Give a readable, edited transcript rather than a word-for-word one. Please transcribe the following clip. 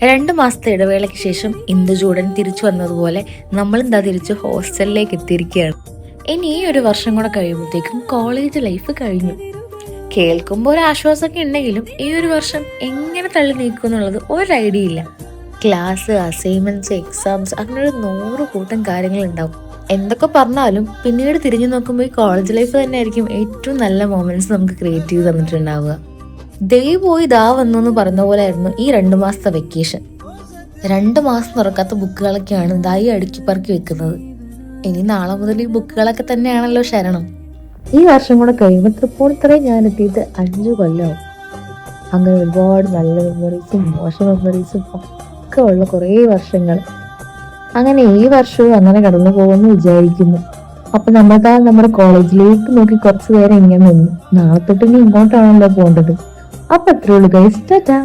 2 മാസത്തെ ഇടവേളയ്ക്ക് ശേഷം ഇന്ദുചൂടൻ തിരിച്ചു വന്നതുപോലെ നമ്മളെന്താ തിരിച്ച് ഹോസ്റ്റലിലേക്ക് എത്തിയിരിക്കുകയാണ്. ഇനി ഈ ഒരു വർഷം കൂടെ കഴിയുമ്പോഴത്തേക്കും കോളേജ് ലൈഫ് കഴിഞ്ഞു. കേൾക്കുമ്പോൾ ഒരു ആശ്വാസമൊക്കെ ഉണ്ടെങ്കിലും ഈ ഒരു വർഷം എങ്ങനെ തള്ളി നീക്കും എന്നുള്ളത് ഒരു ഐഡിയ ഇല്ല. ക്ലാസ്, അസൈൻമെന്റ്സ്, എക്സാംസ്, അങ്ങനെ ഒരു 100 കൂട്ടം കാര്യങ്ങളുണ്ടാവും. എന്തൊക്കെ പറഞ്ഞാലും പിന്നീട് തിരിഞ്ഞു നോക്കുമ്പോൾ ഈ കോളേജ് ലൈഫ് തന്നെ ആയിരിക്കും ഏറ്റവും നല്ല മൊമെന്റ്സ് നമുക്ക് ക്രിയേറ്റ് ചെയ്ത് തന്നിട്ടുണ്ടാവുക. ദേ പോയി ദാ വന്നു എന്ന് പറഞ്ഞ പോലെ ആയിരുന്നു ഈ 2 മാസത്തെ വെക്കേഷൻ. 2 മാസം തുറക്കാത്ത ബുക്കുകളൊക്കെയാണ് ദായി അടുക്കി പറക്കി വെക്കുന്നത്. ഇനി നാളെ മുതൽ ഈ ബുക്കുകളൊക്കെ തന്നെയാണല്ലോ ശരണം. ഈ വർഷം കൂടെ കഴിയുമ്പോൾ തൃപ്പൂണിത്തുറയിൽ ഞാൻ എത്തിയിട്ട് 5 കൊല്ലവും. അങ്ങനെ ഒരുപാട് നല്ല മെമ്മറീസും മോശം മെമ്മറീസും ഒക്കെ ഉള്ള കുറേ വർഷങ്ങൾ. അങ്ങനെ ഈ വർഷവും അങ്ങനെ കടന്നു പോകുമെന്ന് വിചാരിക്കുന്നു. അപ്പൊ നമ്മുടെ കോളേജിലേക്ക് നോക്കി കുറച്ചു നേരം ഇങ്ങനെ നിന്നു. നാളെ തൊട്ട് ഇനി ഇങ്ങോട്ടാണല്ലോ പോകേണ്ടത്. അപ്പൊ അത്രേ ഉള്ളൂ ഗൈസ്. ടാറ്റാ.